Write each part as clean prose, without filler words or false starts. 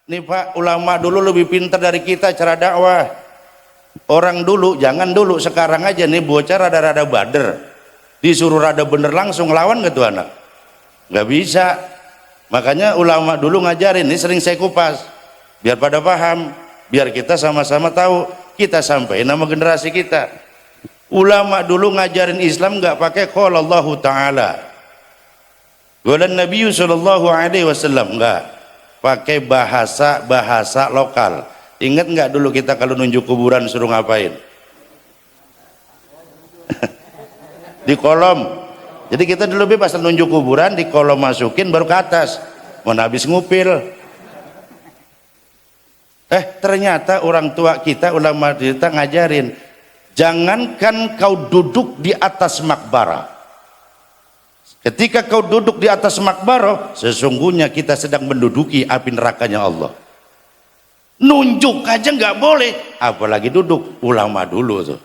Nih Pak, ulama dulu lebih pintar dari kita cara dakwah. Orang dulu, jangan dulu, sekarang aja nih bocah rada-rada bader, disuruh rada bener langsung lawan gitu anak, nggak bisa. Makanya ulama dulu ngajarin, ini sering saya kupas biar pada paham, biar kita sama-sama tahu, kita sampai nama generasi kita. Ulama dulu ngajarin Islam nggak pakai qala Allah Ta'ala qala Nabi sallallahu alaihi wasallam, nggak pakai bahasa lokal. Ingat nggak dulu kita kalau nunjuk kuburan suruh ngapain? Di kolom. Jadi kita dulu bebas nunjuk kuburan, di kolom masukin baru ke atas, mana habis ngupil. Ternyata orang tua kita, ulama kita ngajarin, jangankan kau duduk di atas makbarah, ketika kau duduk di atas makbarah, sesungguhnya kita sedang menduduki api nerakanya Allah. Nunjuk aja nggak boleh, apalagi duduk. Ulama dulu tuh.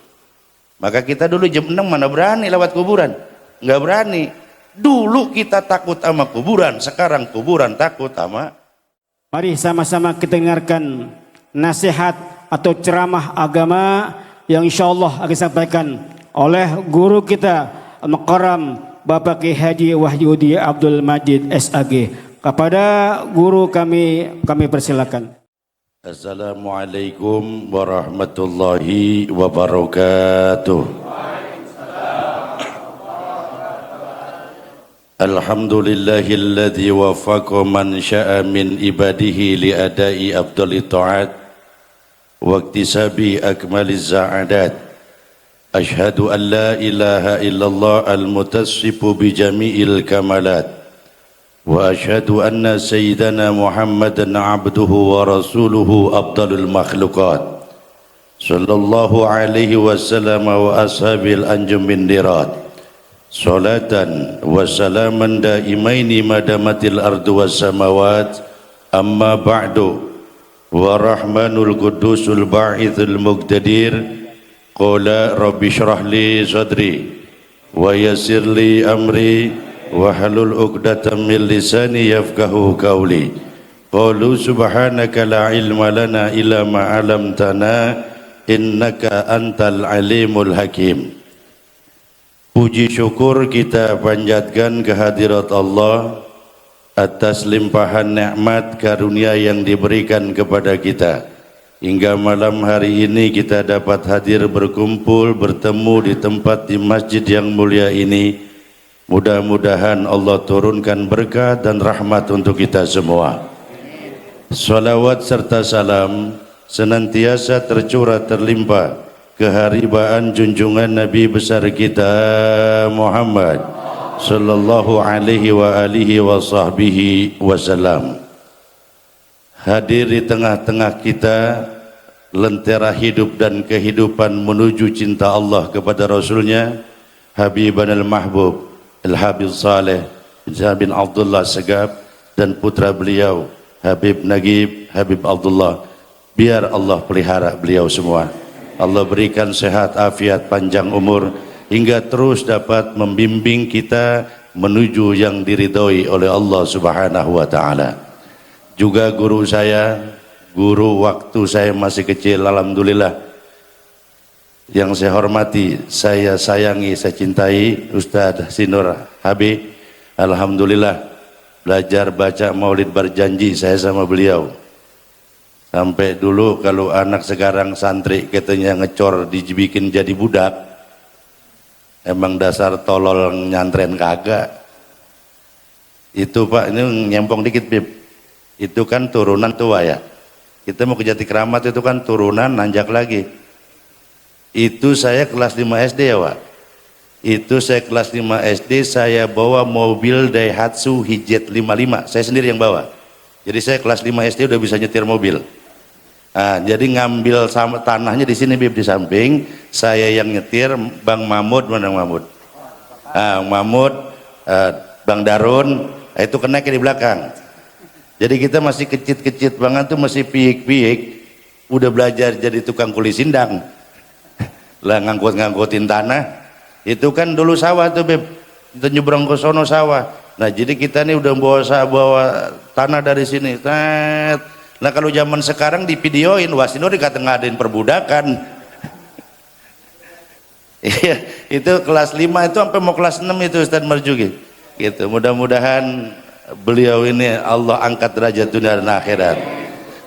Maka kita dulu jam 6 mana berani lewat kuburan, nggak berani. Dulu kita takut sama kuburan, sekarang kuburan takut sama. Mari sama-sama kita dengarkan nasihat atau ceramah agama yang insya Allah akan disampaikan oleh guru kita Al-Mukarram Bapak Kiai Haji Wahyudi Abdul Majid SAG. Kepada guru kami persilakan. Assalamualaikum warahmatullahi wabarakatuh. Alhamdulillahilladzi wafaqa man sya'a min ibadihi li adai afdali ta'at wa iktisabi akmaliz za'adat. Ashhadu an la ilaha illallah al-mutassifu bi jami'il kamalat. Wa ashhadu anna sayyidana Muhammadan abduhu wa rasuluhu afdalul makhluqat. Sallallahu alaihi wasallam wa ashabil anjum min dirat. Salatan wa salaman daimaini madamatil ardu was samawat. Amma ba'du. Wa rahmanul qudusul ba'ithul muqtadir. Qala rabbi shrah li sadri wa yassir li amri wahlul 'uqdatam min lisani yafqahu qawli. Qalu subhanaka la ilma lana illa ma 'allamtana innaka antal alimul hakim. Puji syukur kita panjatkan kehadirat Allah atas limpahan nikmat karunia yang diberikan kepada kita. Hingga malam hari ini kita dapat hadir berkumpul bertemu di tempat di masjid yang mulia ini. Mudah-mudahan Allah turunkan berkah dan rahmat untuk kita semua. Salawat serta salam senantiasa tercurah terlimpah keharibaan junjungan Nabi besar kita Muhammad sallallahu alaihi wa alihi wa sahbihi wasallam. Hadir di tengah-tengah kita lentera hidup dan kehidupan menuju cinta Allah kepada Rasulnya Habiban al-Mahbub Al-Habib Saleh bin Abdullah Segaf dan putra beliau Habib Nagib Habib Abdullah. Biar Allah pelihara beliau semua. Allah berikan sehat, afiat, panjang umur hingga terus dapat membimbing kita menuju yang diridhoi oleh Allah Subhanahu wa taala. Juga guru saya, guru waktu saya masih kecil, alhamdulillah, yang saya hormati, saya sayangi, saya cintai, Ustadz Sinur Habib. Alhamdulillah, belajar baca maulid berjanji saya sama beliau. Sampai dulu kalau anak sekarang santri katanya ngecor dibikin jadi budak, emang dasar tolol nyantren kagak. Itu Pak, ini nyempong dikit Bib. Itu kan turunan tua ya. Kita mau ke Jati Kramat itu kan turunan nanjak lagi. Itu saya kelas 5 SD ya Pak. Itu saya kelas 5 SD, saya bawa mobil Daihatsu Hijet 55. Saya sendiri yang bawa. Jadi saya kelas 5 SD udah bisa nyetir mobil. Nah, jadi ngambil sama tanahnya di sini Bib, di samping. Saya yang nyetir, Bang Mahmud, mana Mahmud? Mahmud, Bang Darun, itu kenaiknya di belakang. Jadi kita masih kecit-kecit banget tuh, masih piik-piik, udah belajar jadi tukang kuli sindang. Lah ngangkut-ngangkutin tanah, itu kan dulu sawah tuh Beb, kita nyebrang ke sono sawah. Nah jadi kita nih udah bawa tanah dari sini, Nah kalau zaman sekarang di videoin, wah sini dikata ngadain perbudakan. Iya, itu kelas 5 itu sampai mau kelas 6 itu Ustaz Marjuki. Gitu. Mudah-mudahan beliau ini Allah angkat derajat dunia dan akhirat.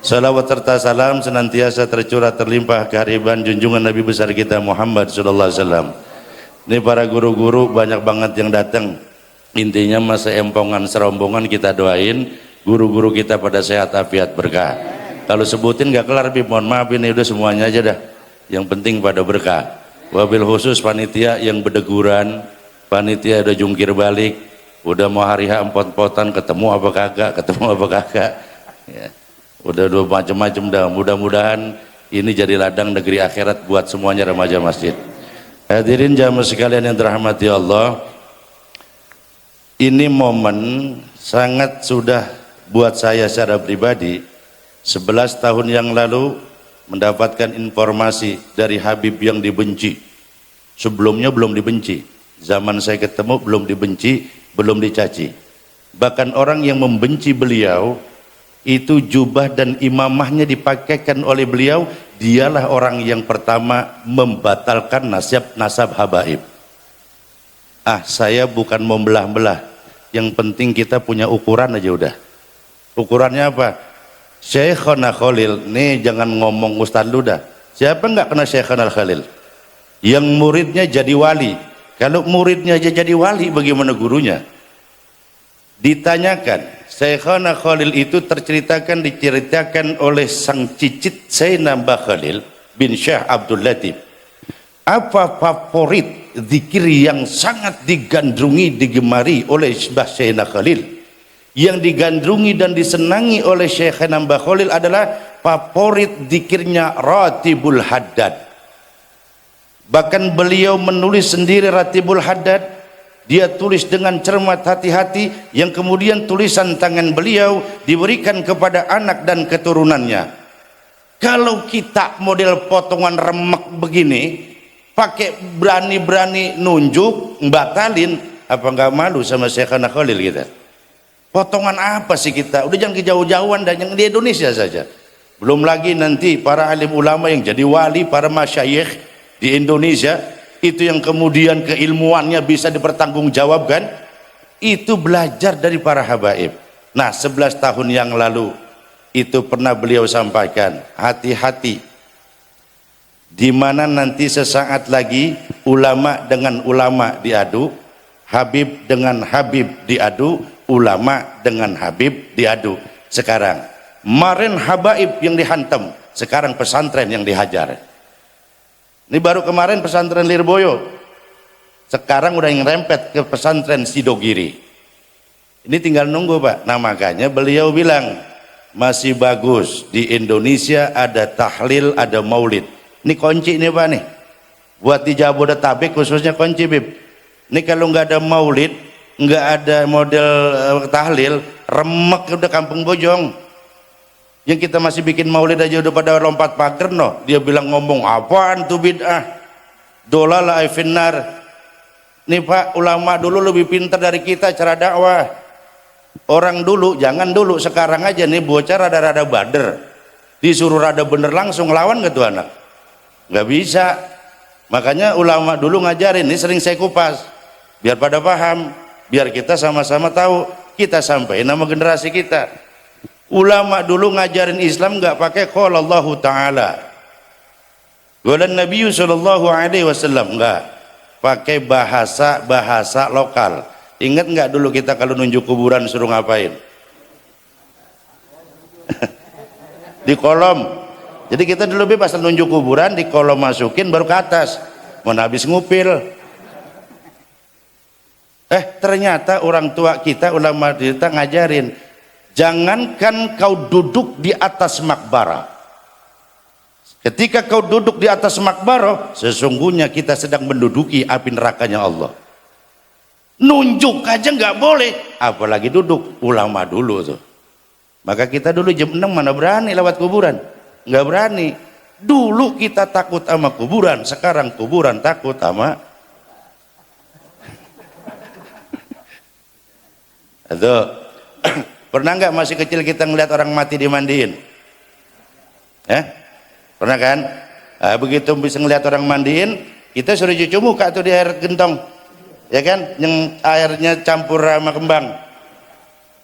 Salawat serta salam senantiasa tercurah terlimpah kehadiran junjungan Nabi besar kita Muhammad sallallahu alaihi wasallam. Ini para guru-guru banyak banget yang datang. Intinya masa empongan serombongan kita doain guru-guru kita pada sehat afiat berkah. Kalau sebutin gak kelar, mohon maaf ini udah semuanya aja dah. Yang penting pada berkah. Wabil khusus panitia yang berdeguran, panitia udah jungkir balik, udah mau hari H empot-empotan, ketemu apa kagak ya. Udah dua macam-macam dah. Mudah-mudahan ini jadi ladang negeri akhirat buat semuanya remaja masjid. Hadirin jamaah sekalian yang dirahmati Allah, ini momen sangat sudah buat saya secara pribadi. 11 tahun yang lalu mendapatkan informasi dari Habib yang dibenci. Sebelumnya belum dibenci, zaman saya ketemu belum dibenci, belum dicaci. Bahkan orang yang membenci beliau itu jubah dan imamahnya dipakaikan oleh beliau, dialah orang yang pertama membatalkan nasab habaib. Saya bukan membelah-belah, yang penting kita punya ukuran aja udah. Ukurannya apa? Syekhana Khalil, nih jangan ngomong Ustaz lu dah. Siapa enggak kena Syekhana Khalil? Yang muridnya jadi wali. Kalau muridnya aja jadi wali, bagaimana gurunya? Ditanyakan, Syekhana Khalil itu diceritakan oleh sang cicit Sayyidina Mbah Khalil bin Syekh Abdul Latif. Apa favorit zikir yang sangat digandrungi, digemari oleh Mbah Sayyidina Khalil? Yang digandrungi dan disenangi oleh Syekhana Mbah Khalil adalah favorit zikirnya Ratibul Haddad. Bahkan beliau menulis sendiri Ratibul Haddad, dia tulis dengan cermat hati-hati, yang kemudian tulisan tangan beliau diberikan kepada anak dan keturunannya. Kalau kita model potongan remek begini, pakai berani-berani nunjuk, batalin, apa nggak malu sama Syekhana Khalil kita? Potongan apa sih kita? Udah jangan kejauh-jauhan, dan yang di Indonesia saja. Belum lagi nanti para alim ulama yang jadi wali, para masyayikh di Indonesia, itu yang kemudian keilmuannya bisa dipertanggungjawabkan, itu belajar dari para habaib. Nah 11 tahun yang lalu itu pernah beliau sampaikan, hati-hati, di mana nanti sesaat lagi ulama dengan ulama diadu, Habib dengan Habib diadu, ulama dengan Habib diadu. Sekarang kemarin habaib yang dihantam, sekarang pesantren yang dihajar. Ini baru kemarin pesantren Lirboyo, sekarang udah yang rempet ke pesantren Sidogiri. Ini tinggal nunggu Pak. Nah makanya beliau bilang masih bagus di Indonesia ada tahlil, ada maulid. Ini kunci nih Pak nih, buat di Jabodetabek khususnya kunci Bib. Ini kalau nggak ada maulid, nggak ada model tahlil, remek udah kampung bojong. Yang kita masih bikin maulid aja udah pada lompat pagar no. Dia bilang ngomong apaan tuh bid'ah, dolala finnar. Nih Pak, ulama dulu lebih pintar dari kita cara dakwah. Orang dulu, jangan dulu, sekarang aja nih bocah rada-rada bader, disuruh rada bener langsung lawan gak tuh anak? Nggak bisa. Makanya ulama dulu ngajarin, ini sering saya kupas biar pada paham, biar kita sama-sama tahu, kita sampai nama generasi kita. Ulama dulu ngajarin Islam nggak pakai qala Allah Ta'ala, qala Nabi sallallahu alaihi wasallam, nggak pakai bahasa lokal. Ingat nggak dulu kita kalau nunjuk kuburan suruh ngapain? Di kolom. Jadi kita dulu bebas nunjuk kuburan, di kolom masukin baru ke atas, mau habis ngupil. Ternyata orang tua kita, ulama kita ngajarin, jangankan kau duduk di atas makbarah, ketika kau duduk di atas makbarah, sesungguhnya kita sedang menduduki api nerakanya Allah. Nunjuk aja nggak boleh, apalagi duduk. Ulama dulu tuh. Maka kita dulu jam 6 mana berani lewat kuburan, nggak berani. Dulu kita takut sama kuburan, sekarang kuburan takut sama. Aduh, pernah nggak masih kecil kita ngeliat orang mati dimandiin? Pernah kan? Nah, begitu bisa ngelihat orang mandiin, kita suruh cuci muka tuh di air gentong, ya kan, yang airnya campur sama kembang.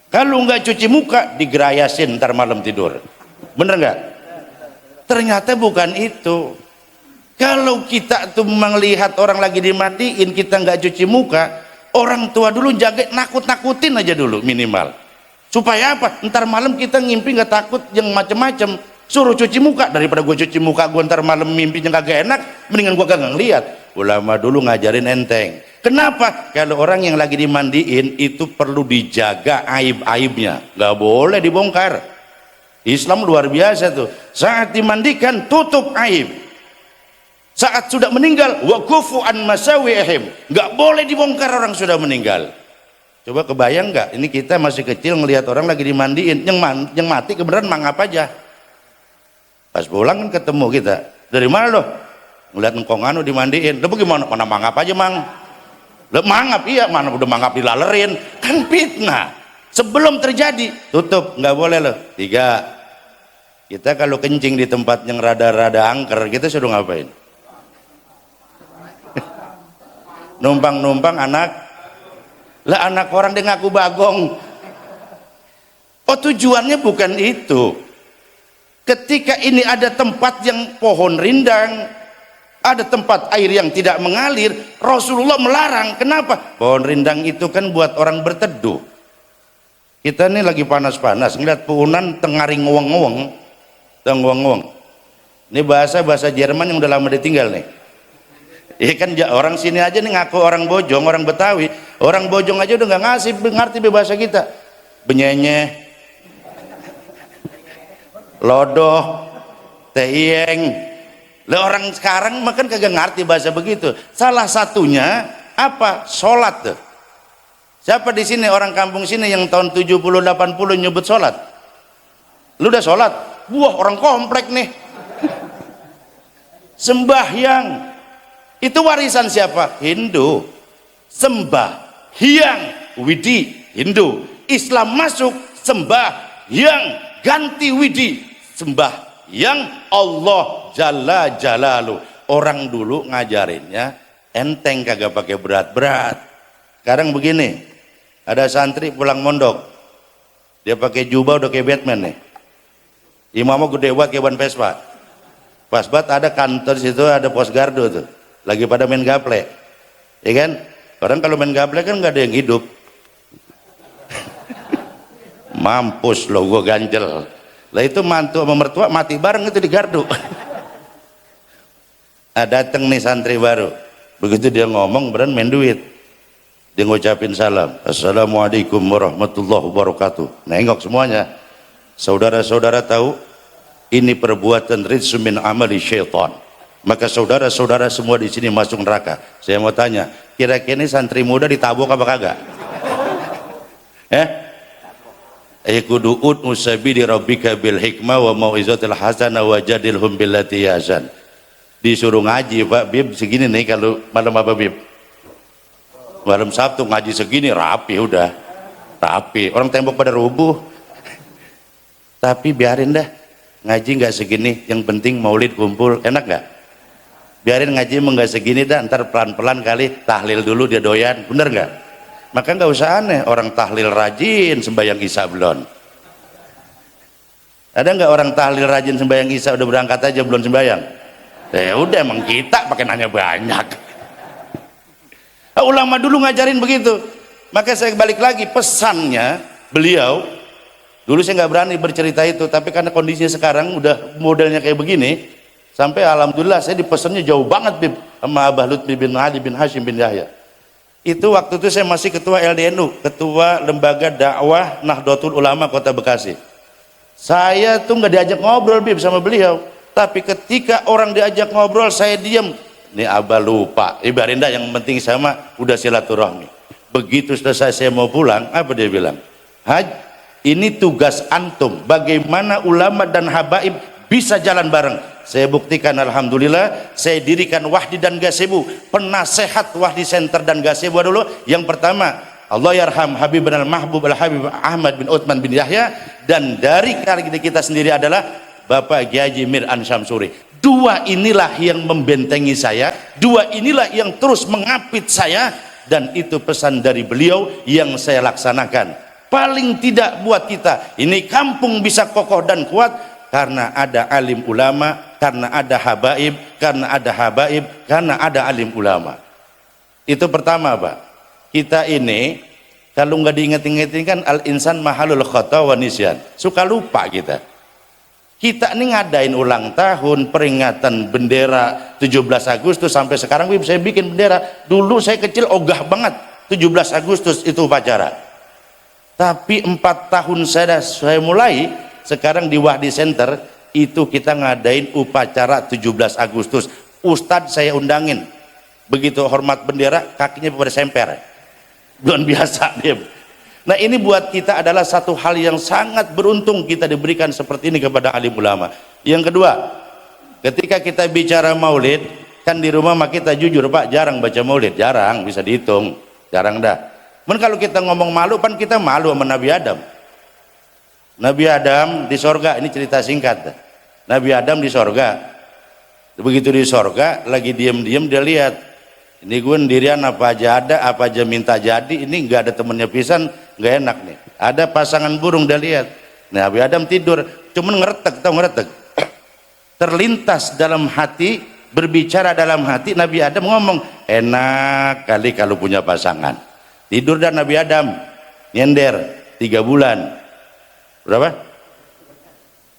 Kalau nggak cuci muka digerayasin ntar malam tidur, bener nggak? Ternyata bukan itu. Kalau kita tuh melihat orang lagi dimandiin, kita nggak cuci muka, orang tua dulu jaga nakut-nakutin aja dulu minimal, supaya apa? Ntar malam kita ngimpi nggak takut yang macem-macem. Suruh cuci muka, daripada gue cuci muka gue ntar malam mimpinya kagak enak, mendingan gue kagak ngeliat. Ulama dulu ngajarin enteng. Kenapa? Kalau orang yang lagi dimandiin itu perlu dijaga aib-aibnya, nggak boleh dibongkar. Islam luar biasa tuh. Saat dimandikan tutup aib, saat sudah meninggal waqufu an masawi'ihim, nggak boleh dibongkar orang sudah meninggal. Coba kebayang nggak, ini kita masih kecil ngelihat orang lagi dimandiin, yang mati kebenaran mangap aja. Pas pulang kan ketemu kita, dari mana loh? Ngeliat engkong anu dimandiin. Lo bagaimana? Mana mangap aja mang? Lo mangap iya, mana udah mangap dilalerin, kan fitnah. Sebelum terjadi tutup, nggak boleh loh. 3, kita kalau kencing di tempat yang rada-rada angker, kita suruh ngapain? Numpang-numpang anak lah, anak orang dia ngaku bagong. Oh, tujuannya bukan itu. Ketika ini ada tempat yang pohon rindang, ada tempat air yang tidak mengalir, Rasulullah melarang. Kenapa? Pohon rindang itu kan buat orang berteduh. Kita ini lagi panas-panas ngeliat puunan tengaring ngowong-ngowong, ngowong-ngowong. Ini bahasa Jerman yang udah lama ditinggal nih. Iya kan, orang sini aja nih ngaku orang Bojong, orang Betawi. Orang Bojong aja udah nggak ngerti bahasa kita. Benyenyeh, lodoh, teiyeng. Lah orang sekarang makan kagak ngerti bahasa begitu. Salah satunya apa? Sholat tuh. Siapa di sini orang kampung sini yang tahun 70-80 nyebut sholat? Lu udah sholat? Wah, orang komplek nih. Sembahyang. Itu warisan siapa? Hindu. Sembahyang, widi, Hindu. Islam masuk, sembahyang, ganti widi, sembahyang Allah Jalla Jalalu. Orang dulu ngajarinnya enteng, kagak pakai berat-berat. Sekarang begini, ada santri pulang mondok, dia pakai jubah udah kayak Batman nih, imamnya gede banget kayak ban Vespa. Pas banget ada kantor situ, ada pos gardo tuh, lagi pada main gaple, ya kan? Orang kalau main gaple kan nggak ada yang hidup. Mampus lo, gue ganjel. Lah itu mantu sama mertua mati bareng itu di gardu. Dateng nih santri baru, begitu dia ngomong beran main duit, dia ngucapin salam, assalamualaikum warahmatullahi wabarakatuh. Nengok semuanya. Saudara-saudara tahu ini perbuatan rijsun min amali syaitan, maka saudara-saudara semua di sini masuk neraka. Saya mau tanya, kira-kira ini santri muda ditabok apa kagak? Kudu ud'u sabili rabbika bil hikmah wa mau'izatil hasanah wajadilhum billati ahsan. Disuruh ngaji Pak Bib segini nih, kalau malam apa Bib? Malam Sabtu ngaji segini rapi, udah rapi, orang tembok pada rubuh. Tapi biarin dah ngaji nggak segini, yang penting maulid kumpul, enak nggak? Biarin ngaji nggak segini dah, ntar pelan-pelan kali tahlil dulu dia doyan, bener nggak? Maka nggak usah aneh, orang tahlil rajin sembahyang isya belum. Ada nggak orang tahlil rajin sembahyang isya udah berangkat aja belum sembahyang? Ya udah, emang kita pakai nanya banyak. Ulama dulu ngajarin begitu. Maka saya balik lagi, pesannya beliau dulu saya nggak berani bercerita itu, tapi karena kondisinya sekarang udah modelnya kayak begini, sampai alhamdulillah saya dipesannya jauh banget Bib, sama Abah Lutfi bin Ali bin Hashim bin Yahya. Itu waktu itu saya masih ketua LDNU, ketua lembaga dakwah Nahdlatul Ulama Kota Bekasi. Saya tuh nggak diajak ngobrol Bib sama beliau, tapi ketika orang diajak ngobrol saya diam. Ini Abah lupa, ibarinda yang penting sama udah silaturahmi. Begitu selesai saya mau pulang, apa dia bilang? Haj, ini tugas antum, bagaimana ulama dan habaib bisa jalan bareng. Saya buktikan, alhamdulillah, saya dirikan Wahdi dan Gasebu, penasehat Wahdi Center dan Gasebu dulu. Yang pertama, Allah yarham Habib bin al-Mahbub al-Habib Ahmad bin Uthman bin Yahya, dan dari kali kita sendiri adalah Bapak Kiai Haji Mir Ansyamsuri. Dua inilah yang membentengi saya, dua inilah yang terus mengapit saya, dan itu pesan dari beliau yang saya laksanakan. Paling tidak buat kita ini kampung bisa kokoh dan kuat karena ada alim ulama, karena ada habaib, karena ada alim ulama. Itu pertama, Pak. Kita ini kalau nggak diinget-ingetin kan al insan mahalul khata wa nisyan, suka lupa kita. Kita ini ngadain ulang tahun, peringatan bendera 17 Agustus sampai sekarang saya bikin bendera. Dulu saya kecil ogah banget 17 Agustus itu upacara. Tapi 4 tahun saya mulai, sekarang di Wahdi Center itu kita ngadain upacara 17 Agustus. Ustadz saya undangin. Begitu hormat bendera, kakinya pada semper. Bukan biasa dia. Nah, ini buat kita adalah satu hal yang sangat beruntung kita diberikan seperti ini kepada alim ulama. Yang kedua, ketika kita bicara maulid, kan di rumah mah kita jujur Pak, jarang baca maulid, jarang, bisa dihitung, jarang dah. Cuman kalau kita ngomong malu, kan kita malu sama Nabi Adam. Nabi Adam di sorga, ini cerita singkat. Nabi Adam di sorga, begitu di sorga, lagi diem-diem dia lihat, ini gue sendirian, apa aja ada, apa aja minta jadi, ini nggak ada temennya pisan, nggak enak nih. Ada pasangan burung dia lihat. Nah, Nabi Adam tidur, cuman ngeretek, tahu ngeretek. Terlintas dalam hati, berbicara dalam hati, Nabi Adam ngomong, enak kali kalau punya pasangan. Tidur dan Nabi Adam nyender 3 bulan. Berapa?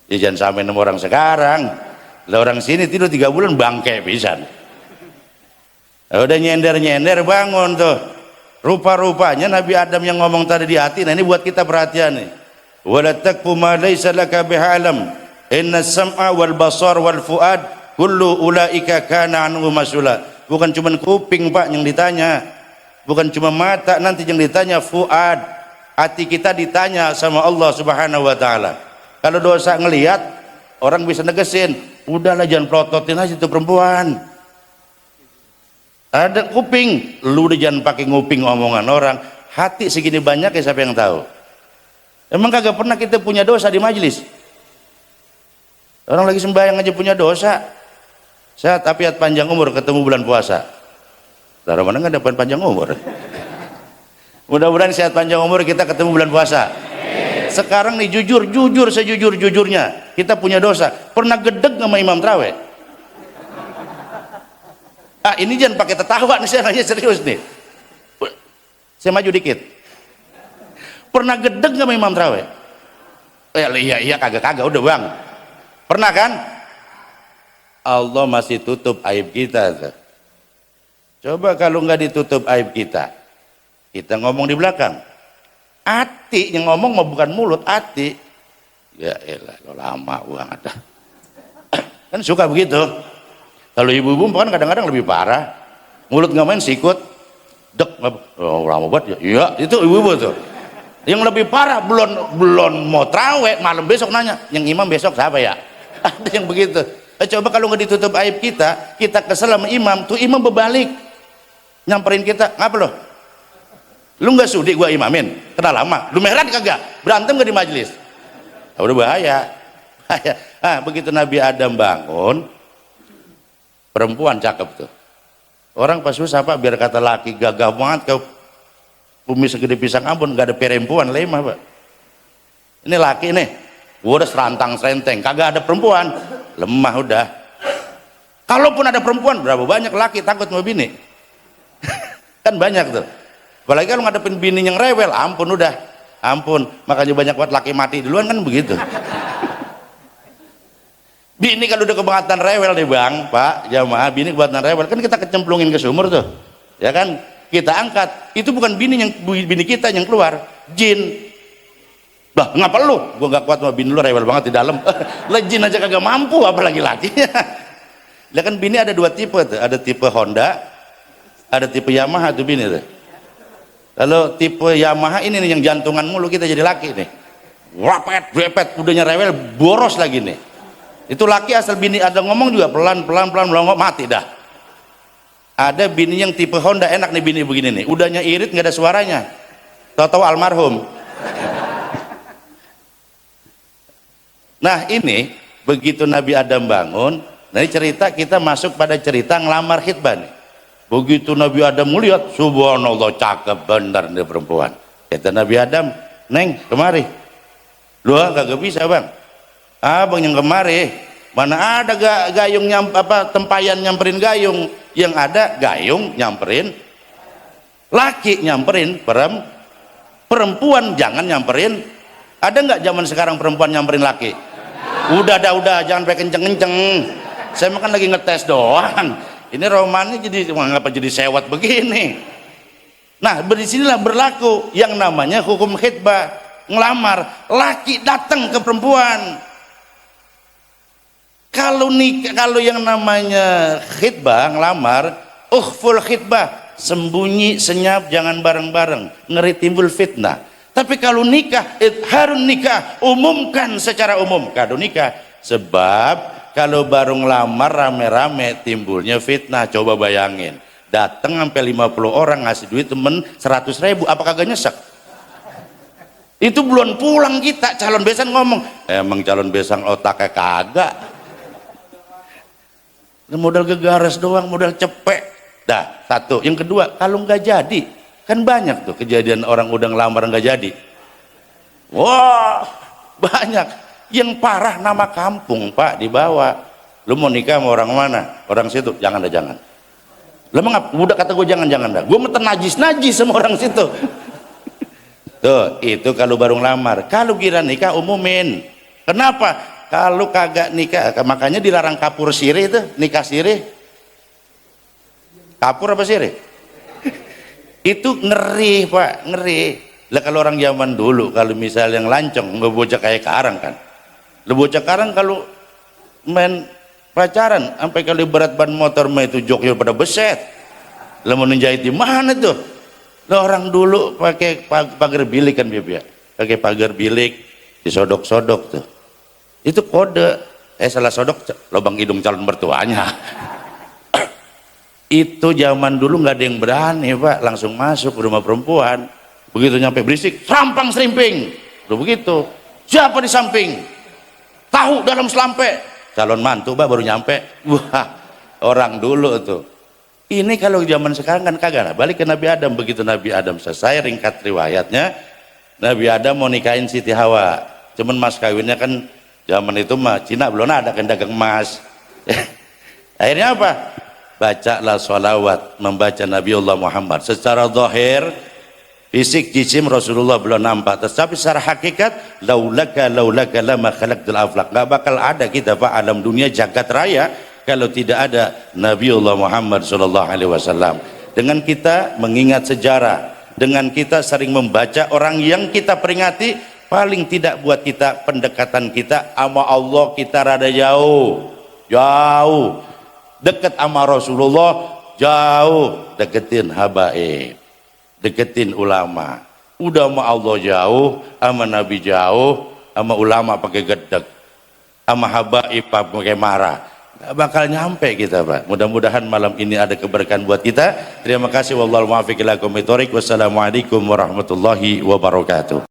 Ya jangan sampai 6 orang sekarang. Lah orang sini tidur 3 bulan bangke pisan. Udah nyender-nyender bangun tuh. Rupa-rupanya Nabi Adam yang ngomong tadi di hati. Nah, ini buat kita perhatian nih. Wala taqfu ma laysa laka bi'alam. Inna sam'a wal basar wal fuad kullu ulaika kana anhu mas'ula. Bukan cuma kuping Pak yang ditanya, bukan cuma mata nanti yang ditanya, fuad, hati kita ditanya sama Allah Subhanahu wa taala. Kalau dosa ngelihat, orang bisa negesin, udahlah jangan pelototin aja tuh perempuan. Ada kuping, lu udah jangan pakai nguping omongan orang. Hati segini banyak ya, siapa yang tahu? Emang kagak pernah kita punya dosa di majelis? Orang lagi sembahyang aja punya dosa. Sehat afiat panjang umur ketemu bulan puasa. Dari mana nggak dapat panjang umur? Mudah-mudahan sehat panjang umur kita ketemu bulan puasa. Sekarang nih jujur sejujur-jujurnya kita punya dosa. Pernah gedeg sama imam tarawih? Ah, ini jangan pakai tertawa nih, saya nanya serius nih. Saya maju dikit. Pernah gedeg sama imam tarawih? Iya kagak udah Bang. Pernah kan? Allah masih tutup aib kita. Coba kalau nggak ditutup aib kita ngomong di belakang. Hati yang ngomong mau bukan mulut, hati. Ya elah, lo lama banget dah. Kan suka begitu. Kalau ibu-ibu kan kadang-kadang lebih parah. Mulut nggak main sikut. Dek, oh, lama banget ya. Iya, itu ibu-ibu tuh. Yang lebih parah belum mau traweh, malam besok nanya, yang imam besok siapa ya? Ada yang begitu. Coba kalau nggak ditutup aib kita kesel sama imam, tuh imam berbalik. Nyamperin kita, ngapa lo? Lu nggak sudi gua imamin? Kenal lama? Lu meheran kagak? Berantem gak di majelis? Nah, udah bahaya. Ah, begitu Nabi Adam bangun, perempuan cakep tuh. Orang pas susah Pak, biar kata laki gagah banget kau, bumi segede pisang Ambon, gak ada perempuan lemah Pak. Ini laki nih, gua udah serantang-serenteng, kagak ada perempuan, lemah udah. Kalaupun ada perempuan, berapa banyak laki takut sama bini? Kan banyak tuh. Apalagi kalau ngadepin bini yang rewel, ampun udah, ampun. Makanya banyak banget laki mati duluan kan begitu. Bini kalau udah kebangetan rewel nih Bang, Pak, jamaah, bini kebangetan rewel, kan kita kecemplungin ke sumur tuh, ya kan? Kita angkat, itu bukan bini kita yang keluar, jin. Bah, ngapa lu? Gua nggak kuat sama bini lu, rewel banget di dalam. Lah jin aja kagak mampu, apalagi lakinya. Lah kan bini ada 2 tipe tuh, ada tipe Honda, ada tipe Yamaha tuh bini tuh. Kalau tipe Yamaha ini nih yang jantungan mulu, kita jadi laki nih. Wapet, bepet, udahnya rewel, boros lagi nih. Itu laki asal bini ada ngomong juga pelan melongok mati dah. Ada bini yang tipe Honda, enak nih bini begini nih, udahnya irit nggak ada suaranya, tahu-tahu almarhum. Nah ini begitu Nabi Adam bangun, nah cerita kita masuk pada cerita ngelamar khitbah nih. Begitu Nabi Adam melihat, subhanallah cakep bener nih perempuan. Kata Nabi Adam, neng kemari. Lu kagak bisa bang. Abang yang kemari, mana ada gayung tempayan nyamperin gayung. Yang ada gayung nyamperin laki, nyamperin perempuan jangan nyamperin. Ada nggak zaman sekarang perempuan nyamperin laki? Udah jangan pakai kenceng-kenceng. Saya makan lagi ngetes doang. Ini romannya jadi ngapa jadi sewat begini. Nah, disinilah berlaku yang namanya hukum khitbah. Ngelamar, laki datang ke perempuan. Kalau yang namanya khitbah, ngelamar, ukhful khitbah, sembunyi, senyap, jangan bareng-bareng, ngeri timbul fitnah. Tapi kalau nikah, idharun nikah, umumkan secara umum kado nikah. Sebab kalau baru ngelamar rame-rame timbulnya fitnah. Coba bayangin, datang sampai 50 orang ngasih duit temen 100.000, apa kagak nyesek? Itu belum pulang kita, calon besan ngomong, emang calon besan otaknya kagak, modal gegares doang, modal cepek. Dah, satu. Yang kedua, kalau nggak jadi, kan banyak tuh kejadian orang udah ngelamar nggak jadi. Wah, banyak. Yang parah nama kampung pak dibawa. Lu mau nikah sama orang mana? Orang situ. Jangan dah, jangan. Lu mengapa? Udah kata gue jangan dah. Gue meten najis sama orang situ. Tuh, itu kalau baru ngelamar. Kalau kira nikah umumin. Kenapa? Kalau kagak nikah, makanya dilarang kapur sirih itu, nikah sirih. Kapur apa sirih? Itu ngeri pak, ngeri. Lah kalau orang zaman dulu, kalau misalnya yang lancong, nggak bocah kayak karang kan. Lu bocah karang kalau main pacaran, sampai kali berat ban motor mah itu joknya pada beset. Lah mau menjahit di mana tuh? Lah orang dulu pakai pagar bilik kan bibi ya, pakai pagar bilik, disodok-sodok tuh. Itu kode, salah sodok lubang hidung calon mertuanya. Itu zaman dulu nggak ada yang berani pak, langsung masuk ke rumah perempuan. Begitu nyampe berisik, rampang serimping. Udah begitu, siapa di samping? Tahu dalam selampe. Calon mantu pak baru nyampe. Wah, orang dulu tuh. Ini kalau zaman sekarang kan kagak lah. Balik ke Nabi Adam. Begitu Nabi Adam selesai, ringkat riwayatnya, Nabi Adam mau nikahin Siti Hawa. Cuman mas kawinnya kan zaman itu mah Cina belum ada kan dagang emas. Akhirnya apa? Bacalah sholawat, membaca Nabiullah Muhammad. Secara zahir, fisik jisim Rasulullah belum nampak. Tetapi secara hakikat, laulaka lama khalaqtul aflaq. Gak bakal ada kita pak alam dunia jagat raya kalau tidak ada Nabiullah Muhammad SAW. Dengan kita mengingat sejarah, dengan kita sering membaca orang yang kita peringati, paling tidak buat kita pendekatan kita sama Allah kita rada jauh, deket sama Rasulullah jauh, deketin habaib, deketin ulama. Udah sama Allah jauh, sama Nabi jauh, sama ulama pakai gedek, sama habaib pakai marah. Gak bakal nyampe kita pak. Mudah-mudahan malam ini ada keberkahan buat kita. Terima kasih. Wallahul muwaffiq ila aqwamit thoriq. Wassalamualaikum warahmatullahi wabarakatuh.